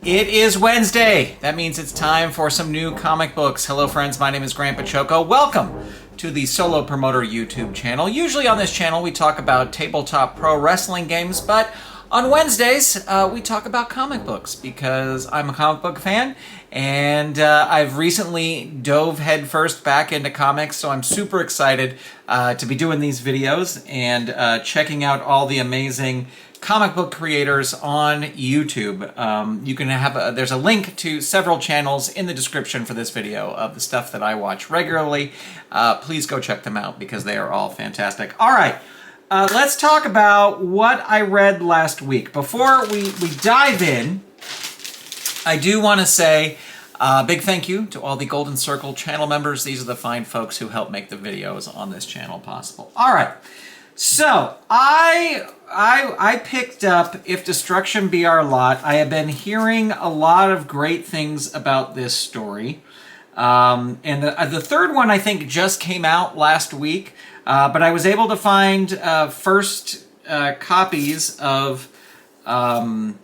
It is Wednesday. That means it's time for some new comic books. Hello friends, my name is Grandpa Choco. Welcome to the Solo Promoter YouTube channel. Usually on this channel we talk about tabletop pro wrestling games, but on Wednesdays we talk about comic books because I'm a comic book fan and I've recently dove headfirst back into comics, so I'm super excited to be doing these videos and checking out all the amazing comic book creators on YouTube. You can have there's a link to several channels in the description for this video of the stuff that I watch regularly. Please go check them out because they are all fantastic. All right, let's talk about what I read last week. Before we dive in, I do want to say a big thank you to all the Golden Circle channel members. These are the fine folks who help make the videos on this channel possible. All right. So, I picked up If Destruction Be Our Lot. I have been hearing a lot of great things about this story. And the third one, I think, just came out last week. But I was able to find first copies of first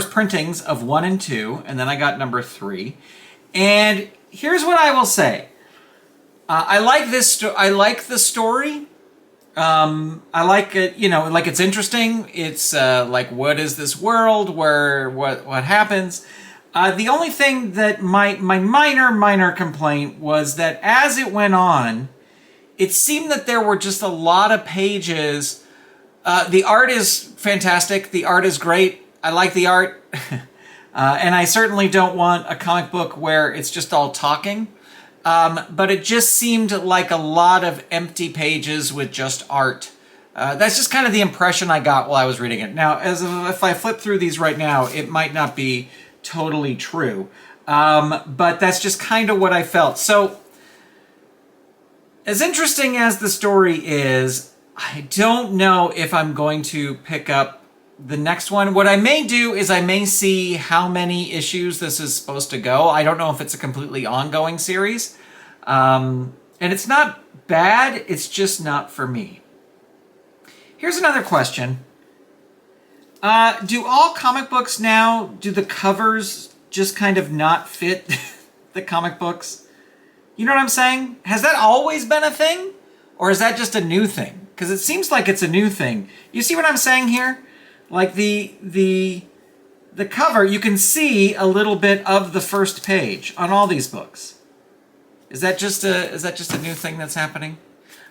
printings of 1 and 2. And then I got number 3. And here's what I will say. I like this. I like the story. I like it. You know, like it's interesting. It's like, what is this world? What happens? The only thing that my minor complaint was that as it went on, it seemed that there were just a lot of pages. The art is fantastic. The art is great. I like the art, and I certainly don't want a comic book where it's just all talking. But it just seemed like a lot of empty pages with just art. That's just kind of the impression I got while I was reading it. Now, if I flip through these right now, it might not be totally true. But that's just kind of what I felt. So, as interesting as the story is, I don't know if I'm going to pick up the next one. What I may do is I may see how many issues this is supposed to go. I don't know if it's a completely ongoing series. And it's not bad, it's just not for me. Here's another question. Do all comic books now, do the covers just kind of not fit the comic books? You know what I'm saying? Has that always been a thing? Or is that just a new thing? Because it seems like it's a new thing. You see what I'm saying here? Like the cover, you can see a little bit of the first page on all these books. Is that just a new thing that's happening?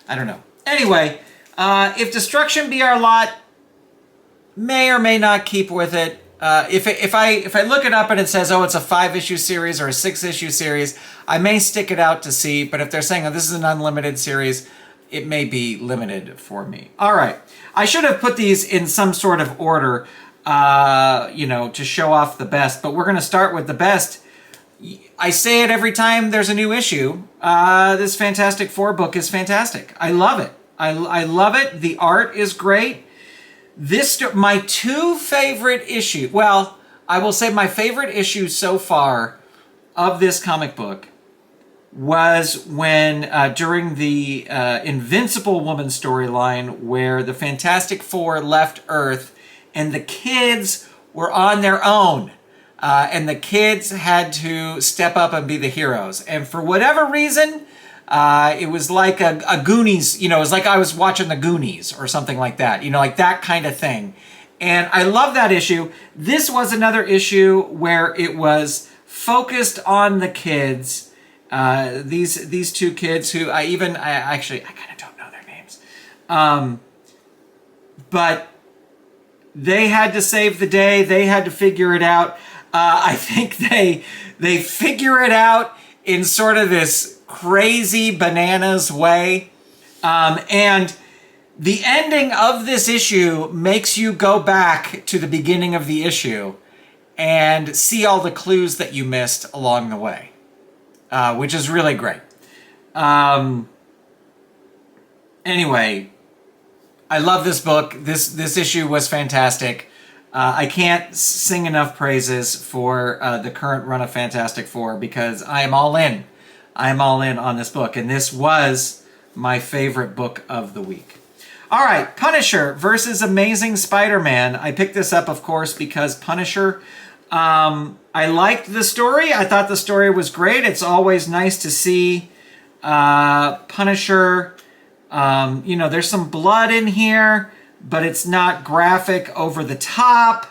I don't know. Anyway, If Destruction Be Our Lot, may or may not keep with it. If I look it up and it says, oh, it's a 5-issue series or a 6-issue series, I may stick it out to see. But if they're saying, oh, this is an unlimited series, it may be limited for me. All right. I should have put these in some sort of order, to show off the best, but we're going to start with the best. I say it every time there's a new issue. This Fantastic Four book is fantastic. I love it. I love it. The art is great. My two favorite issues, well, I will say my favorite issue so far of this comic book was when, during the Invincible Woman storyline, where the Fantastic Four left Earth and the kids were on their own. And the kids had to step up and be the heroes. And for whatever reason, it was like a Goonies, it was like I was watching the Goonies or something like that, like that kind of thing. And I love that issue. This was another issue where it was focused on the kids. These two kids who I kind of don't know their names. But they had to save the day. They had to figure it out. I think they figure it out in sort of this crazy bananas way. And the ending of this issue makes you go back to the beginning of the issue and see all the clues that you missed along the way. Which is really great. Anyway, I love this book. This issue was fantastic. I can't sing enough praises for the current run of Fantastic Four because I am all in. I am all in on this book, and this was my favorite book of the week. All right, Punisher versus Amazing Spider-Man. I picked this up, of course, because Punisher. I liked the story. I thought the story was great. It's always nice to see Punisher. You know, there's some blood in here, but it's not graphic over the top,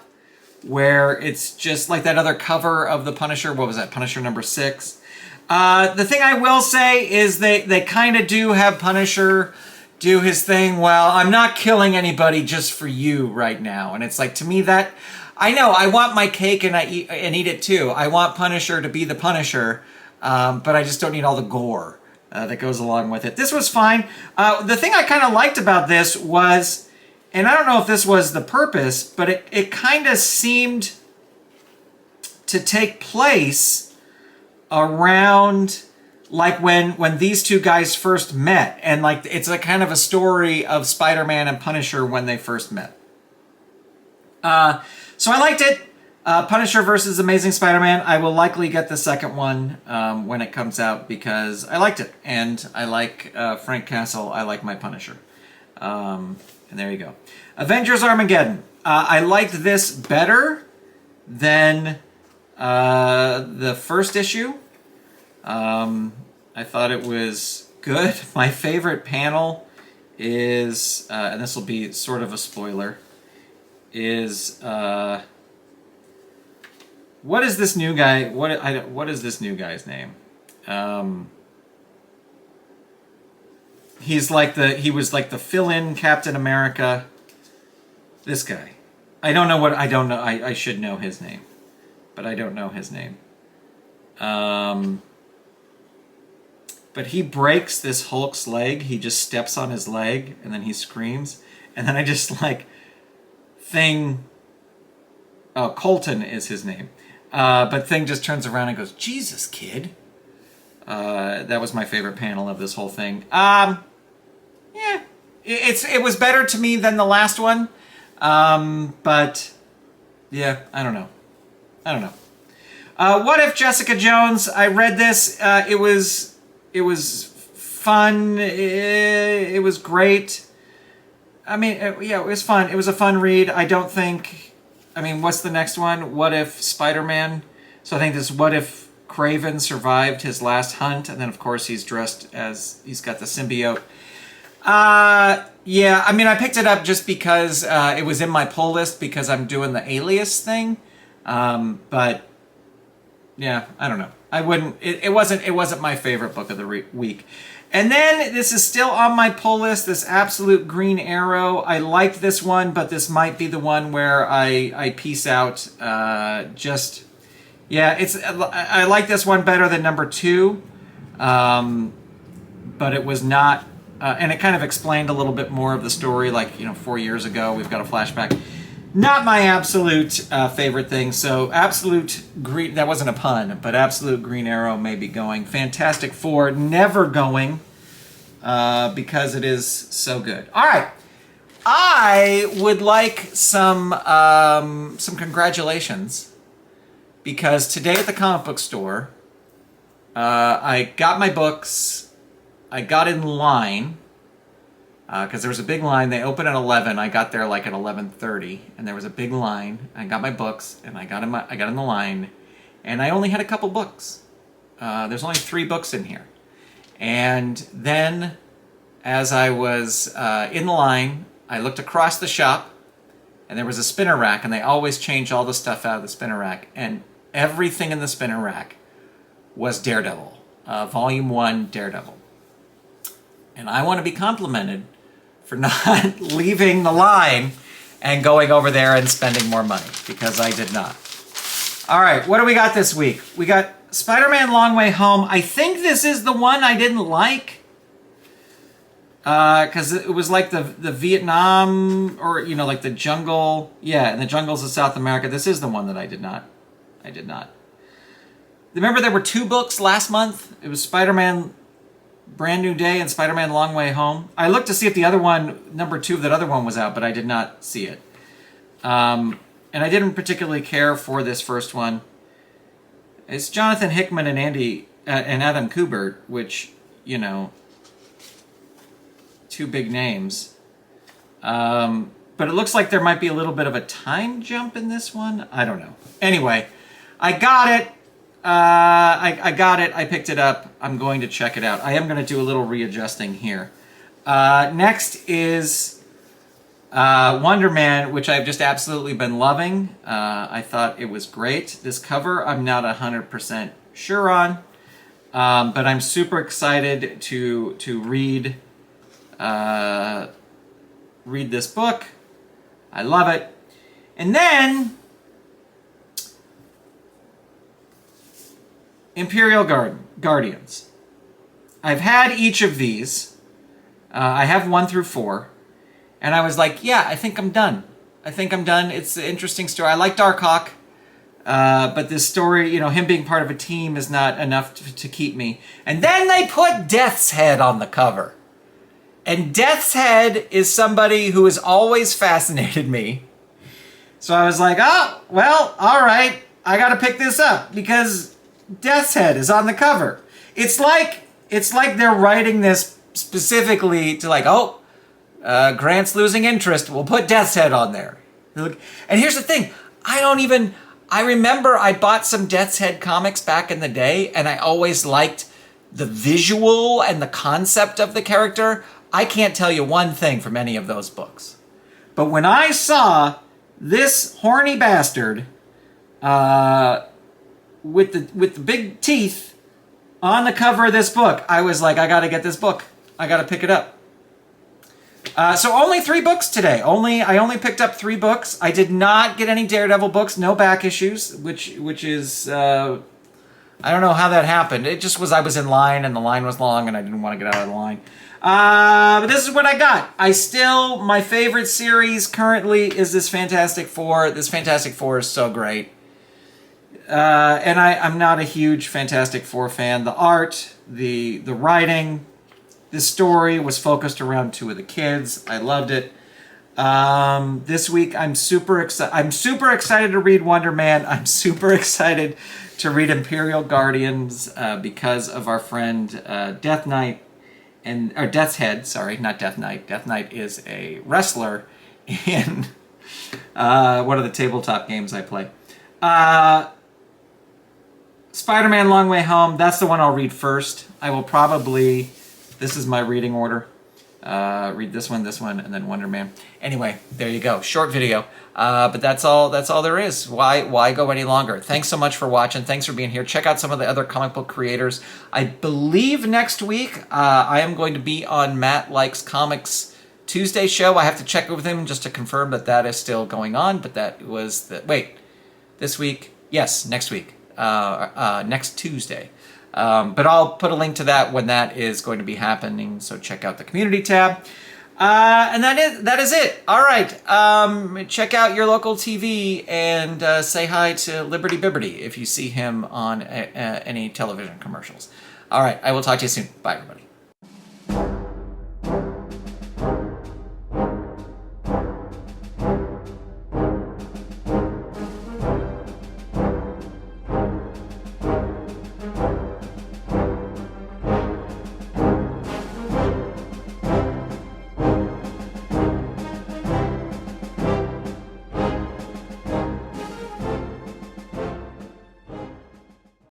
where it's just like that other cover of the Punisher. What was that? Punisher number 6. The thing I will say is they kind of do have Punisher do his thing. Well, I'm not killing anybody just for you right now. And it's like, to me, that... I know, I want my cake and eat it too. I want Punisher to be the Punisher, but I just don't need all the gore that goes along with it. This was fine. The thing I kind of liked about this was, and I don't know if this was the purpose, but it kind of seemed to take place around like when these two guys first met, and like it's a kind of a story of Spider-Man and Punisher when they first met. So I liked it. Punisher versus Amazing Spider-Man. I will likely get the second one when it comes out because I liked it. And I like Frank Castle. I like my Punisher. And there you go. Avengers Armageddon. I liked this better than the first issue. I thought it was good. My favorite panel is, and this will be sort of a spoiler, is what is this new guy? What is this new guy's name? He was like the fill-in Captain America. This guy. I don't know. I should know his name, but I don't know his name. But he breaks this Hulk's leg. He just steps on his leg and then he screams. And then I just like Thing. Oh, Colton is his name. But Thing just turns around and goes, "Jesus, kid." That was my favorite panel of this whole thing. Yeah, it was better to me than the last one. But yeah, I don't know. What If Jessica Jones? I read this. It was fun. It was great. I mean, yeah, it was fun. It was a fun read. I don't think... I mean, what's the next one? What If Spider-Man? So I think this What If Craven survived his last hunt, and then, of course, he's dressed as... He's got the symbiote. Yeah, I mean, I picked it up just because it was in my pull list because I'm doing the Alias thing. But, yeah, I don't know. I wouldn't... It wasn't my favorite book of the week. And then, this is still on my pull list, this Absolute Green Arrow. I liked this one, but this might be the one where I peace out. I like this one better than number 2. But it was not... and it kind of explained a little bit more of the story, like, 4 years ago. We've got a flashback. Not my absolute favorite thing. So Absolute Green, that wasn't a pun, but Absolute Green Arrow may be going. Fantastic Four, never going because it is so good. All right. I would like some congratulations because today at the comic book store, I got my books. I got in line. Because there was a big line. They opened at 11. I got there like at 11:30, and there was a big line. I got my books, and I got in the line, and I only had a couple books. There's only 3 books in here. And then, as I was in the line, I looked across the shop, and there was a spinner rack, and they always change all the stuff out of the spinner rack, and everything in the spinner rack was Daredevil, Volume 1 Daredevil. And I want to be complimented for not leaving the line and going over there and spending more money, because I did not. All right, what do we got this week? We got Spider-Man Long Way Home. I think this is the one I didn't like, because it was like the Vietnam, or, like the jungle. Yeah, in the jungles of South America. This is the one that I did not. Remember there were 2 books last month? It was Spider-Man Brand New Day and Spider-Man Long Way Home. I looked to see if the other one, number 2 of that other one was out, but I did not see it. And I didn't particularly care for this first one. It's Jonathan Hickman and Adam Kubert, which, 2 big names. But it looks like there might be a little bit of a time jump in this one. I don't know. Anyway, I got it. I got it. I picked it up. I'm going to check it out. I am going to do a little readjusting here. Next is Wonder Man, which I've just absolutely been loving. I thought it was great. This cover I'm not 100% sure on, but I'm super excited to read this book. I love it. And then Imperial Guardians. I've had each of these. I have 1 through 4. And I was like, yeah, I think I'm done. I think I'm done. It's an interesting story. I like Darkhawk. But this story, you know, him being part of a team is not enough to keep me. And then they put Death's Head on the cover. And Death's Head is somebody who has always fascinated me. So I was like, oh, well, all right. I got to pick this up because Death's Head is on the cover. It's like they're writing this specifically to like, oh, Grant's losing interest. We'll put Death's Head on there. And here's the thing. I remember I bought some Death's Head comics back in the day, and I always liked the visual and the concept of the character. I can't tell you one thing from any of those books. But when I saw this horny bastard with the big teeth on the cover of this book, I was like, I gotta get this book. I gotta pick it up. So only 3 books today. I only picked up 3 books. I did not get any Daredevil books, no back issues, which is I don't know how that happened. It just was I was in line and the line was long and I didn't want to get out of the line. But this is what I got. My favorite series currently is this Fantastic Four. This Fantastic Four is so great. And I'm not a huge Fantastic Four fan. The art, the writing, this story was focused around 2 of the kids. I loved it. This week I'm super excited to read Wonder Man. I'm super excited to read Imperial Guardians because of our friend Death Knight or Death's Head. Sorry, not Death Knight. Death Knight is a wrestler in one of the tabletop games I play. Spider-Man Long Way Home. That's the one I'll read first. I will probably. This is my reading order. Read this one, and then Wonder Man. Anyway, there you go. Short video. But that's all there is. Why go any longer? Thanks so much for watching. Thanks for being here. Check out some of the other comic book creators. I believe next week I am going to be on Matt Likes Comics Tuesday show. I have to check with him just to confirm that is still going on. But that was this week? Yes, next week. Next Tuesday. But I'll put a link to that when that is going to be happening, so check out the community tab. And that is it. All right. Check out your local TV and say hi to Liberty Bibberty if you see him on any television commercials. All right. I will talk to you soon. Bye, everybody.